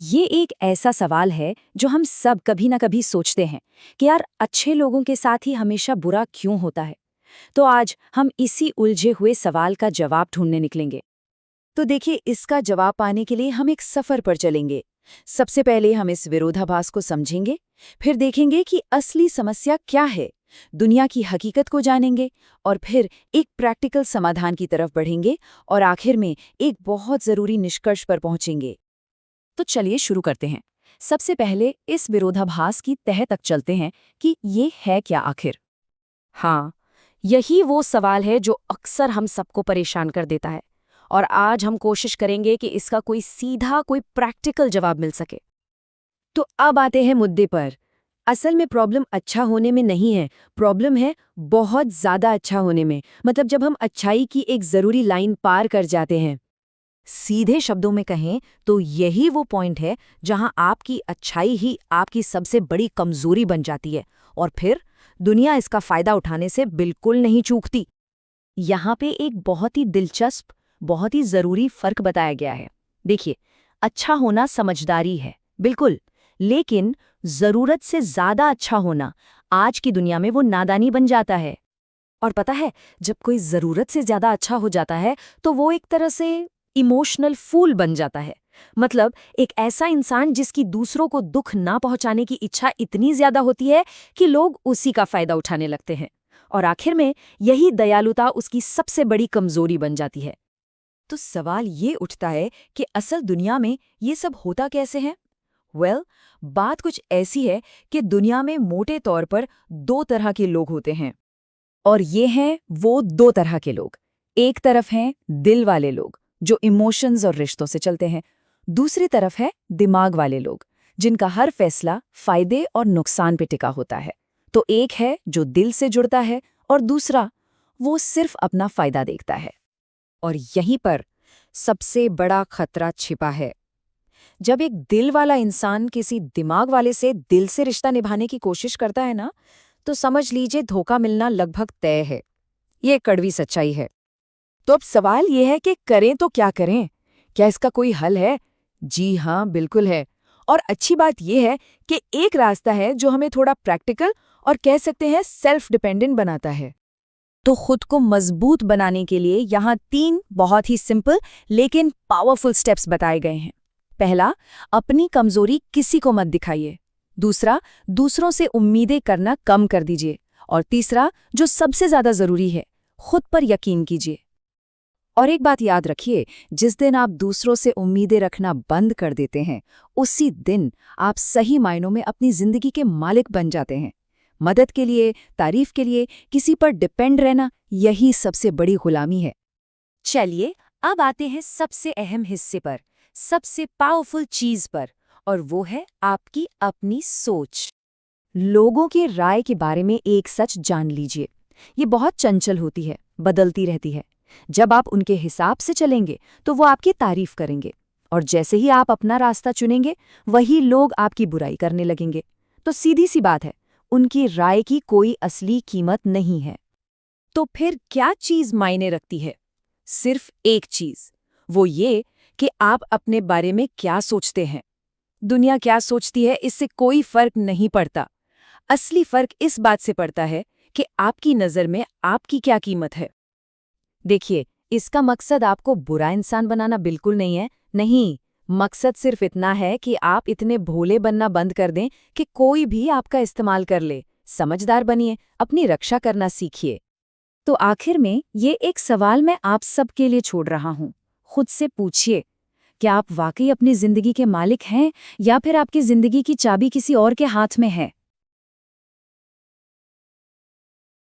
ये एक ऐसा सवाल है जो हम सब कभी ना कभी सोचते हैं कि यार अच्छे लोगों के साथ ही हमेशा बुरा क्यों होता है। तो आज हम इसी उलझे हुए सवाल का जवाब ढूंढने निकलेंगे। तो देखिए, इसका जवाब पाने के लिए हम एक सफर पर चलेंगे। सबसे पहले हम इस विरोधाभास को समझेंगे, फिर देखेंगे कि असली समस्या क्या है, दुनिया की हकीकत को जानेंगे और फिर एक प्रैक्टिकल समाधान की तरफ बढ़ेंगे और आखिर में एक बहुत जरूरी निष्कर्ष पर पहुंचेंगे। तो चलिए शुरू करते हैं। सबसे पहले इस विरोधाभास की तह तक चलते हैं कि ये है क्या आखिर। हाँ, यही वो सवाल है जो अक्सर हम सबको परेशान कर देता है और आज हम कोशिश करेंगे कि इसका कोई सीधा कोई प्रैक्टिकल जवाब मिल सके। तो अब आते हैं मुद्दे पर। असल में प्रॉब्लम अच्छा होने में नहीं है, प्रॉब्लम है बहुत ज्यादा अच्छा होने में। मतलब जब हम अच्छाई की एक जरूरी लाइन पार कर जाते हैं। सीधे शब्दों में कहें तो यही वो पॉइंट है जहां आपकी अच्छाई ही आपकी सबसे बड़ी कमजोरी बन जाती है और फिर दुनिया इसका फायदा उठाने से बिल्कुल नहीं चूकती। यहाँ पे एक बहुत ही दिलचस्प, बहुत ही जरूरी फर्क बताया गया है। देखिए, अच्छा होना समझदारी है, बिल्कुल, लेकिन जरूरत से ज्यादा अच्छा होना आज की दुनिया में वो नादानी बन जाता है। और पता है, जब कोई जरूरत से ज्यादा अच्छा हो जाता है तो वो एक तरह से इमोशनल फूल बन जाता है। मतलब एक ऐसा इंसान जिसकी दूसरों को दुख ना पहुंचाने की इच्छा इतनी ज्यादा होती है कि लोग उसी का फायदा उठाने लगते हैं और आखिर में यही दयालुता उसकी सबसे बड़ी कमजोरी बन जाती है। तो सवाल ये उठता है कि असल दुनिया में ये सब होता कैसे है। बात कुछ ऐसी है कि दुनिया में मोटे तौर पर दो तरह के लोग होते हैं और ये हैं वो दो तरह के लोग। एक तरफ हैं दिल वाले लोग जो इमोशंस और रिश्तों से चलते हैं। दूसरी तरफ है दिमाग वाले लोग जिनका हर फैसला फायदे और नुकसान पे टिका होता है। तो एक है जो दिल से जुड़ता है और दूसरा वो सिर्फ अपना फायदा देखता है। और यहीं पर सबसे बड़ा खतरा छिपा है। जब एक दिल वाला इंसान किसी दिमाग वाले से दिल से रिश्ता निभाने की कोशिश करता है ना, तो समझ लीजिए धोखा मिलना लगभग तय है। ये कड़वी सच्चाई है। तो अब सवाल ये है कि करें तो क्या करें? क्या इसका कोई हल है? जी हाँ, बिल्कुल है। और अच्छी बात यह है कि एक रास्ता है जो हमें थोड़ा प्रैक्टिकल और कह सकते हैं सेल्फ डिपेंडेंट बनाता है। तो खुद को मजबूत बनाने के लिए यहाँ 3 बहुत ही सिंपल लेकिन पावरफुल स्टेप्स बताए गए हैं। पहला, अपनी कमजोरी किसी को मत दिखाइए। दूसरा, दूसरों से उम्मीदें करना कम कर दीजिए। और तीसरा, जो सबसे ज्यादा जरूरी है, खुद पर यकीन कीजिए। और एक बात याद रखिए, जिस दिन आप दूसरों से उम्मीदें रखना बंद कर देते हैं, उसी दिन आप सही मायनों में अपनी जिंदगी के मालिक बन जाते हैं। मदद के लिए, तारीफ के लिए किसी पर डिपेंड रहना, यही सबसे बड़ी गुलामी है। चलिए, अब आते हैं सबसे अहम हिस्से पर, सबसे पावरफुल चीज पर, और वो है आपकी अपनी सोच। लोगों की राय के बारे में एक सच जान लीजिए, ये बहुत चंचल होती है, बदलती रहती है। जब आप उनके हिसाब से चलेंगे तो वो आपकी तारीफ करेंगे, और जैसे ही आप अपना रास्ता चुनेंगे वही लोग आपकी बुराई करने लगेंगे। तो सीधी सी बात है, उनकी राय की कोई असली कीमत नहीं है। तो फिर क्या चीज मायने रखती है? सिर्फ एक चीज, वो ये कि आप अपने बारे में क्या सोचते हैं। दुनिया क्या सोचती है इससे कोई फर्क नहीं पड़ता। असली फर्क इस बात से पड़ता है कि आपकी नज़र में आपकी क्या कीमत है। देखिए, इसका मकसद आपको बुरा इंसान बनाना बिल्कुल नहीं है। नहीं, मकसद सिर्फ इतना है कि आप इतने भोले बनना बंद कर दें कि कोई भी आपका इस्तेमाल कर ले। समझदार बनिए, अपनी रक्षा करना सीखिए। तो आखिर में ये एक सवाल मैं आप सबके लिए छोड़ रहा हूँ। खुद से पूछिए, क्या आप वाकई अपनी जिंदगी के मालिक हैं या फिर आपकी जिंदगी की चाबी किसी और के हाथ में है?